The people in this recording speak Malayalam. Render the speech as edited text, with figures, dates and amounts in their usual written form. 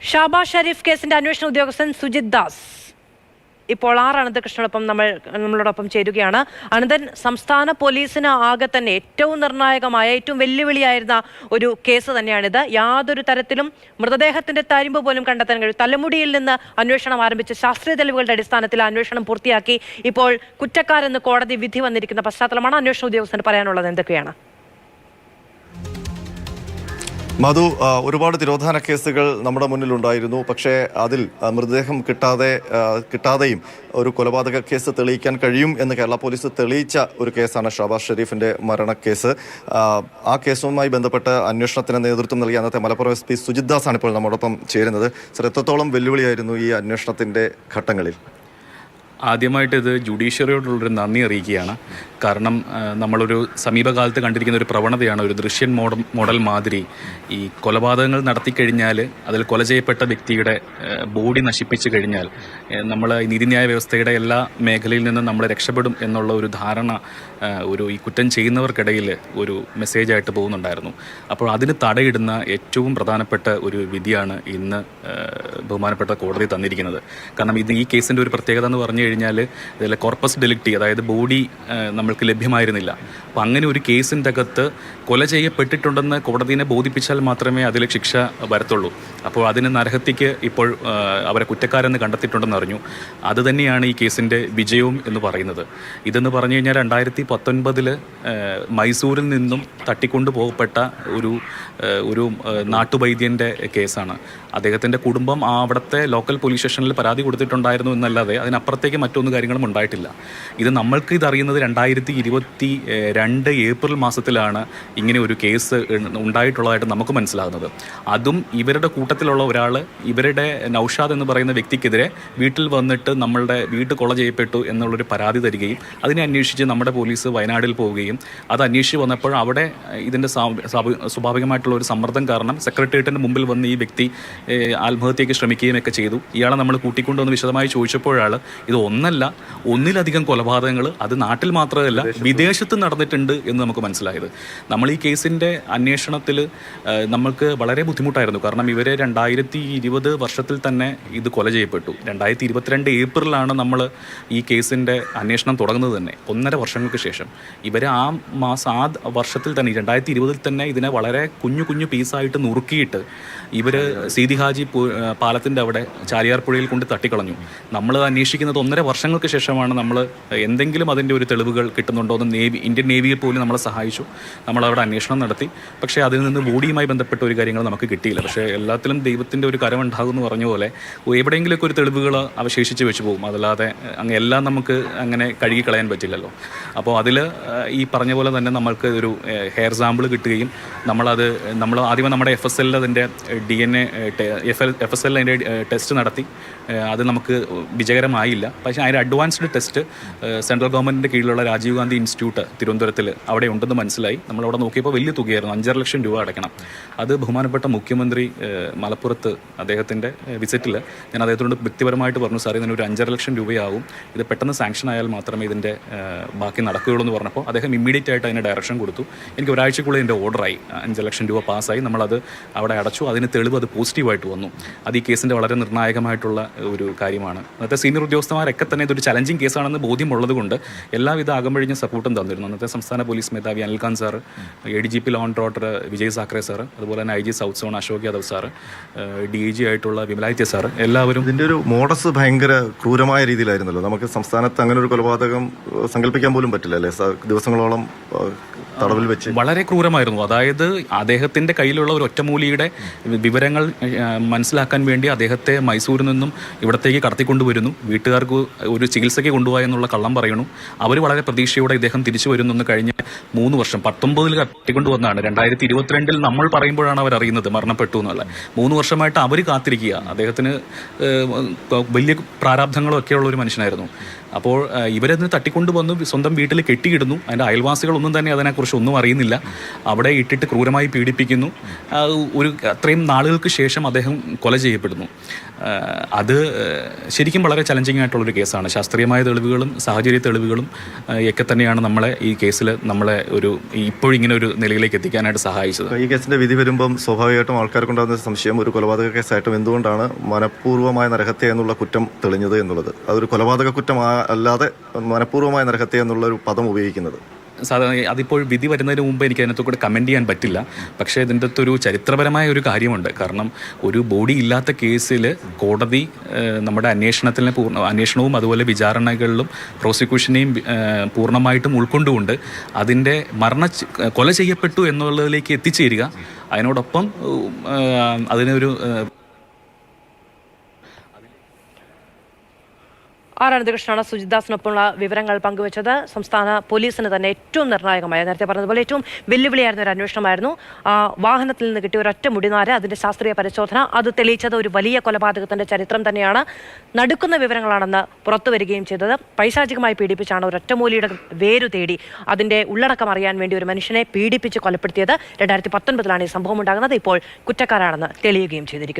ഷാബാസ് ഷരീഫ് കേസിന്റെ അന്വേഷണ ഉദ്യോഗസ്ഥൻ സുജിത് ദാസ് ഇപ്പോൾ അനന്തകൃഷ്ണനോടൊപ്പം നമ്മളോടൊപ്പം ചേരുകയാണ്. അനന്തൻ, സംസ്ഥാന പോലീസിന് ആകെ തന്നെ ഏറ്റവും നിർണായകമായ, ഏറ്റവും വെല്ലുവിളിയായിരുന്ന ഒരു കേസ് തന്നെയാണിത്. യാതൊരു തരത്തിലും മൃതദേഹത്തിന്റെ തരിമ്പ് പോലും കണ്ടെത്താൻ കഴിയും. തലമുടിയിൽ നിന്ന് അന്വേഷണം ആരംഭിച്ച് ശാസ്ത്രീയ തെളിവുകളുടെ അടിസ്ഥാനത്തിൽ അന്വേഷണം പൂർത്തിയാക്കി ഇപ്പോൾ കുറ്റക്കാരെന്ന് കോടതി വിധി വന്നിരിക്കുന്ന പശ്ചാത്തലമാണ്. അന്വേഷണ ഉദ്യോഗസ്ഥന് പറയാനുള്ളത് എന്തൊക്കെയാണ്? മധു, ഒരുപാട് തിരോധാന കേസുകൾ നമ്മുടെ മുന്നിലുണ്ടായിരുന്നു. പക്ഷേ അതിൽ മൃതദേഹം കിട്ടാതെയും ഒരു കൊലപാതക കേസ് തെളിയിക്കാൻ കഴിയും എന്ന് കേരള പോലീസ് തെളിയിച്ച ഒരു കേസാണ് ഷാബാസ് ഷരീഫിന്റെ മരണക്കേസ്. ആ കേസുമായി ബന്ധപ്പെട്ട് അന്വേഷണത്തിന് നേതൃത്വം നൽകിയ അന്നത്തെ മലപ്പുറം SP സുജിത് ദാസ് ആണ് ഇപ്പോൾ നമ്മോടൊപ്പം ചേരുന്നത്. സർ, എത്രത്തോളം വെല്ലുവിളിയായിരുന്നു ഈ അന്വേഷണത്തിന്റെ ഘട്ടങ്ങളിൽ? ആദ്യമായിട്ട് ഇത് ജുഡീഷ്യറിയോടുള്ളൊരു നന്ദി അറിയിക്കുകയാണ്. കാരണം നമ്മളൊരു സമീപകാലത്ത് കണ്ടിരിക്കുന്ന ഒരു പ്രവണതയാണ്, ഒരു ദൃശ്യൻ മോഡൽ മാതിരി ഈ കൊലപാതകങ്ങൾ നടത്തിക്കഴിഞ്ഞാൽ അതിൽ കൊല ചെയ്യപ്പെട്ട വ്യക്തിയുടെ ബോഡി നശിപ്പിച്ചു കഴിഞ്ഞാൽ നമ്മൾ നീതിന്യായ വ്യവസ്ഥയുടെ എല്ലാ മേഖലയിൽ നിന്നും നമ്മൾ രക്ഷപ്പെടും എന്നുള്ള ഒരു ധാരണ ഈ കുറ്റം ചെയ്യുന്നവർക്കിടയിൽ ഒരു മെസ്സേജായിട്ട് പോകുന്നുണ്ടായിരുന്നു. അപ്പോൾ അതിന് തടയിടുന്ന ഏറ്റവും പ്രധാനപ്പെട്ട ഒരു വിധിയാണ് ഇന്ന് ബഹുമാനപ്പെട്ട കോടതി തന്നിരിക്കുന്നത്. കാരണം ഈ കേസിൻ്റെ ഒരു പ്രത്യേകത എന്ന് പറഞ്ഞു കഴിഞ്ഞാൽ ഇതിലെ കോർപ്പസ് ഡെലിക്റ്റി, അതായത് ബോഡി നമ്മൾക്ക് ലഭ്യമായിരുന്നില്ല. അപ്പം അങ്ങനെ ഒരു കേസിൻ്റെ അകത്ത് കൊല ചെയ്യപ്പെട്ടിട്ടുണ്ടെന്ന് കോടതിയെ ബോധിപ്പിച്ചാൽ മാത്രമേ അതിൽ ശിക്ഷ വരത്തുള്ളൂ. അപ്പോൾ അതിന് നരഹത്യക്ക് ഇപ്പോൾ അവരെ കുറ്റക്കാരെന്ന് കണ്ടെത്തിയിട്ടുണ്ടെന്ന് അറിഞ്ഞു. അത് തന്നെയാണ് ഈ കേസിൻ്റെ വിജയവും എന്ന് പറയുന്നത്. ഇതെന്ന് പറഞ്ഞു കഴിഞ്ഞാൽ 2019 മൈസൂരിൽ നിന്നും തട്ടിക്കൊണ്ടു പോകപ്പെട്ട ഒരു നാട്ടുവൈദ്യൻ്റെ കേസാണ്. അദ്ദേഹത്തിൻ്റെ കുടുംബം അവിടുത്തെ ലോക്കൽ പോലീസ് സ്റ്റേഷനിൽ പരാതി കൊടുത്തിട്ടുണ്ടായിരുന്നു എന്നല്ലാതെ അതിനപ്പുറത്തേക്ക് മറ്റൊന്നും കാര്യങ്ങളും ഉണ്ടായിട്ടില്ല. ഇത് അറിയുന്നത് 2022 ഏപ്രിൽ മാസത്തിലാണ് ഇങ്ങനെ ഒരു കേസ് ഉണ്ടായിട്ടുള്ളതായിട്ട് നമുക്ക് മനസ്സിലാകുന്നത്. അതും ഇവരുടെ കൂട്ടത്തിലുള്ള ഒരാൾ ഇവരുടെ നൗഷാദ് എന്ന് പറയുന്ന വ്യക്തിക്കെതിരെ വീട്ടിൽ വന്നിട്ട് നമ്മളുടെ വീട് കൊല ചെയ്യപ്പെട്ടു എന്നുള്ളൊരു പരാതി തരികയും അതിനെ അന്വേഷിച്ച് നമ്മുടെ പോലീസ് വയനാട്ടിൽ പോവുകയും അത് അന്വേഷിച്ച് വന്നപ്പോൾ അവിടെ ഇതിൻ്റെ സ്വാഭാവികമായിട്ടുള്ള ഒരു സമ്മർദ്ദം കാരണം സെക്രട്ടേറിയറ്റിൻ്റെ മുമ്പിൽ വന്ന് ഈ വ്യക്തി ആത്മഹത്യയ്ക്ക് ശ്രമിക്കുകയും ഒക്കെ ചെയ്തു. ഇയാളെ നമ്മൾ കൂട്ടിക്കൊണ്ടുവന്ന് വിശദമായി ചോദിച്ചപ്പോഴാണ് ഇത് ഒന്നിലധികം കൊലപാതകങ്ങൾ അത് നാട്ടിൽ മാത്രമല്ല വിദേശത്ത് നടന്നിട്ടുണ്ട് എന്ന് നമുക്ക് മനസ്സിലായത്. നമ്മൾ ഈ കേസിൻ്റെ അന്വേഷണത്തിൽ നമ്മൾക്ക് വളരെ ബുദ്ധിമുട്ടായിരുന്നു. കാരണം ഇവരെ 2020 വർഷത്തിൽ തന്നെ ഇത് കൊല ചെയ്യപ്പെട്ടു. 2022 ഏപ്രിലാണ് നമ്മൾ ഈ കേസിൻ്റെ അന്വേഷണം തുടങ്ങുന്നത് തന്നെ, 1.5 വർഷങ്ങൾക്ക് ശേഷം. ഇവരെ ആ വർഷത്തിൽ തന്നെ 2020 തന്നെ ഇതിനെ വളരെ കുഞ്ഞു പീസായിട്ട് നുറുക്കിയിട്ട് ഇവർ സീതി ഹാജി പാലത്തിൻ്റെ അവിടെ ചാലിയാർ പുഴയിൽ കൊണ്ട് തട്ടിക്കളഞ്ഞു. നമ്മൾ അന്വേഷിക്കുന്നത് 1.5 വർഷങ്ങൾക്ക് ശേഷമാണ് നമ്മൾ എന്തെങ്കിലും അതിൻ്റെ ഒരു തെളിവുകൾ കിട്ടുന്നുണ്ടോ എന്ന് ഇന്ത്യൻ നേവിയിൽ പോലും നമ്മളെ സഹായിച്ചു. നമ്മളവിടെ അന്വേഷണം നടത്തി. പക്ഷേ അതിൽ നിന്ന് ബോഡിയുമായി ബന്ധപ്പെട്ട ഒരു കാര്യങ്ങൾ നമുക്ക് കിട്ടിയില്ല. പക്ഷേ എല്ലാത്തിലും ദൈവത്തിൻ്റെ ഒരു കരമുണ്ടാകും എന്ന് പറഞ്ഞ പോലെ എവിടെയെങ്കിലുമൊക്കെ ഒരു തെളിവുകൾ അവശേഷിച്ച് വെച്ച് പോകും. അതല്ലാതെ എല്ലാം നമുക്ക് അങ്ങനെ കഴുകി കളയാൻ പറ്റില്ലല്ലോ. അപ്പോൾ അതിൽ ഈ പറഞ്ഞ പോലെ തന്നെ നമ്മൾക്ക് ഒരു ഹെയർ സാമ്പിൾ കിട്ടുകയും നമ്മൾ ആദ്യമേ നമ്മുടെ FSL അതിൻ്റെ DNA FSL അതിൻ്റെ ടെസ്റ്റ് നടത്തി. അത് നമുക്ക് വിജയകരമായില്ല. പക്ഷേ അതിൻ്റെ അഡ്വാൻസ്ഡ് ടെസ്റ്റ് സെൻട്രൽ ഗവൺമെൻറ്റിൻ്റെ കീഴിലുള്ള രാജീവ് ഗാന്ധി ഇൻസ്റ്റിറ്റ്യൂട്ട് തിരുവനന്തപുരത്തിൽ അവിടെ ഉണ്ടെന്ന് മനസ്സിലായി. നമ്മളവിടെ നോക്കിയപ്പോൾ വലിയ തുകയായിരുന്നു, 5.5 ലക്ഷം രൂപ അടയ്ക്കണം. അത് ബഹുമാനപ്പെട്ട മുഖ്യമന്ത്രി മലപ്പുറത്ത് അദ്ദേഹത്തിൻ്റെ വിസിറ്റിൽ ഞാൻ അദ്ദേഹത്തോട് വ്യക്തിപരമായിട്ട് പറഞ്ഞു, സാർ ഇതിനൊരു 5.5 ലക്ഷം രൂപയാവും, ഇത് പെട്ടെന്ന് സാങ്ഷൻ ആയാൽ മാത്രമേ ഇതിൻ്റെ ബാക്കി നടക്കുകയുള്ളൂ എന്ന് പറഞ്ഞപ്പോൾ അദ്ദേഹം ഇമ്മീഡിയറ്റ് ആയിട്ട് അതിന് ഡയറക്ഷൻ കൊടുത്തു. എനിക്ക് ഒരാഴ്ചക്കുള്ളിൽ എൻ്റെ ഓർഡറായി, 5 ലക്ഷം രൂപ പാസ്സായി. നമ്മളത് അവിടെ അടച്ചു. അതിന് തെളിവ് അത് പോസിറ്റീവായിട്ട് വന്നു. അത് ഈ കേസിൻ്റെ വളരെ നിർണായകമായിട്ടുള്ള ഒരു കാര്യമാണ്. അന്നത്തെ സീനിയർ ഉദ്യോഗസ്ഥന്മാരൊക്കെ തന്നെ ഇതൊരു ചലഞ്ചിങ് കേസാണെന്ന് ബോധ്യമുള്ളത് കൊണ്ട് എല്ലാവിധ അകമ്പഴിഞ്ഞ സപ്പോർട്ടും തന്നിരുന്നു. അന്നത്തെ സംസ്ഥാന പോലീസ് മേധാവി Anil Khan sir, ADGP law and order Vijay Sakhare sir, അതുപോലെ തന്നെ IG south zone Ashok Yadav sir, DIG ആയിട്ടുള്ള വിമലാദിത്യ സാർ, എല്ലാവരും. ഇതിൻ്റെ ഒരു മോഡസ് ഭയങ്കര ക്രൂരമായ രീതിയിലായിരുന്നല്ലോ. നമുക്ക് സംസ്ഥാനത്ത് അങ്ങനെ ഒരു കൊലപാതകം സങ്കല്പിക്കാൻ പോലും പറ്റില്ല അല്ലേ? ദിവസങ്ങളോളം തടവിൽ വെച്ച് വളരെ ക്രൂരമായിരുന്നു. അതായത് അദ്ദേഹത്തിൻ്റെ കയ്യിലുള്ള ഒരു ഒറ്റമൂലിയുടെ വിവരങ്ങൾ മനസ്സിലാക്കാൻ വേണ്ടി അദ്ദേഹത്തെ മൈസൂരിൽ നിന്നും ഇവിടത്തേക്ക് കടത്തിക്കൊണ്ടുവരുന്നു. വീട്ടുകാർക്ക് ഒരു ചികിത്സയ്ക്ക് കൊണ്ടുപോയെന്നുള്ള കള്ളം പറയണു. അവർ വളരെ പ്രതീക്ഷയോടെ ഇദ്ദേഹം തിരിച്ചു വരുന്നു. കഴിഞ്ഞ 3 വർഷം 19 കടത്തിക്കൊണ്ടുവന്നാണ്. 2022 നമ്മൾ പറയുമ്പോഴാണ് അവർ അറിയുന്നത് മരണപ്പെട്ടു എന്നുള്ള. 3 വർഷമായിട്ട് അവർ കാത്തിരിക്കുക. അദ്ദേഹത്തിന് വലിയ പ്രാരാബ്ധങ്ങളൊക്കെയുള്ള ഒരു മനുഷ്യനായിരുന്നു. അപ്പോൾ ഇവരതിന് തട്ടിക്കൊണ്ടുവന്ന് സ്വന്തം വീട്ടിൽ കെട്ടിയിടുന്നു. അതിൻ്റെ അയൽവാസികളൊന്നും തന്നെ അതിനെക്കുറിച്ച് ഒന്നും അറിയുന്നില്ല. അവിടെ ഇട്ടിട്ട് ക്രൂരമായി പീഡിപ്പിക്കുന്നു. അത്രയും നാളുകൾക്ക് ശേഷം അദ്ദേഹം കൊല ചെയ്യപ്പെടുന്നു. അത് ശരിക്കും വളരെ ചലഞ്ചിങ് ആയിട്ടുള്ളൊരു ഒരു കേസാണ്. ശാസ്ത്രീയമായ തെളിവുകളും സാഹചര്യ തെളിവുകളും ഒക്കെ തന്നെയാണ് നമ്മളെ ഈ കേസിൽ നമ്മളെ ഇപ്പോഴിങ്ങനെ ഒരു നിലയിലേക്ക് എത്തിക്കാനായിട്ട് സഹായിച്ചത്. ഈ കേസിന്റെ വിധി വരുമ്പം സ്വാഭാവികമായിട്ടും ആൾക്കാർക്കുണ്ടാകുന്ന സംശയം ഒരു കൊലപാതക കേസായിട്ടും എന്തുകൊണ്ടാണ് മനഃപൂർവ്വമായ നരഹത്യ എന്നുള്ള കുറ്റം തെളിഞ്ഞത് എന്നുള്ളത്. അതൊരു കൊലപാതക കുറ്റം അല്ലാതെ മനഃപൂർവ്വമായ നരഹത്യ എന്നുള്ള ഒരു പദം ഉപയോഗിക്കുന്നത്. സാധാരണ അതിപ്പോൾ വിധി വരുന്നതിന് മുമ്പ് എനിക്ക് അതിനകത്ത് കൂടെ കമൻറ്റ് ചെയ്യാൻ പറ്റില്ല. പക്ഷേ ഇതിൻ്റെ അകത്തൊരു ചരിത്രപരമായ ഒരു കാര്യമുണ്ട്. കാരണം ഒരു ബോഡി ഇല്ലാത്ത കേസിൽ കോടതി നമ്മുടെ അന്വേഷണവും അതുപോലെ വിചാരണകളിലും പ്രോസിക്യൂഷനെയും പൂർണ്ണമായിട്ടും ഉൾക്കൊണ്ടുകൊണ്ട് അതിൻ്റെ കൊല ചെയ്യപ്പെട്ടു എന്നുള്ളതിലേക്ക് എത്തിച്ചേരുക. അതിനോടൊപ്പം അതിനൊരു അനന്തകൃഷ്ണനാണ് സുജിത് ദാസിനൊപ്പമുള്ള വിവരങ്ങൾ പങ്കുവച്ചത്. സംസ്ഥാന പോലീസിന് തന്നെ ഏറ്റവും നിർണായകമായ, നേരത്തെ പറഞ്ഞതുപോലെ ഏറ്റവും വെല്ലുവിളിയായിരുന്ന ഒരു അന്വേഷണമായിരുന്നു. വാഹനത്തിൽ നിന്ന് കിട്ടിയ ഒരൊറ്റ മുടിനാര്, അതിന്റെ ശാസ്ത്രീയ പരിശോധന, അത് തെളിയിച്ചത് ഒരു വലിയ കൊലപാതകത്തിന്റെ ചരിത്രം തന്നെയാണ്. നടുക്കുന്ന വിവരങ്ങളാണെന്ന് പുറത്തു വരികയും ചെയ്തത്. പൈശാചികമായി പീഡിപ്പിച്ചാണ് ഒരൊറ്റമൂലിയുടെ വേരു തേടി അതിന്റെ ഉള്ളടക്കം അറിയാൻ വേണ്ടി ഒരു മനുഷ്യനെ പീഡിപ്പിച്ച് കൊലപ്പെടുത്തിയത്. 2019 ഈ സംഭവം ഉണ്ടാകുന്നത്. ഇപ്പോൾ കുറ്റക്കാരാണെന്ന് തെളിയുകയും ചെയ്തിരിക്കുന്നു.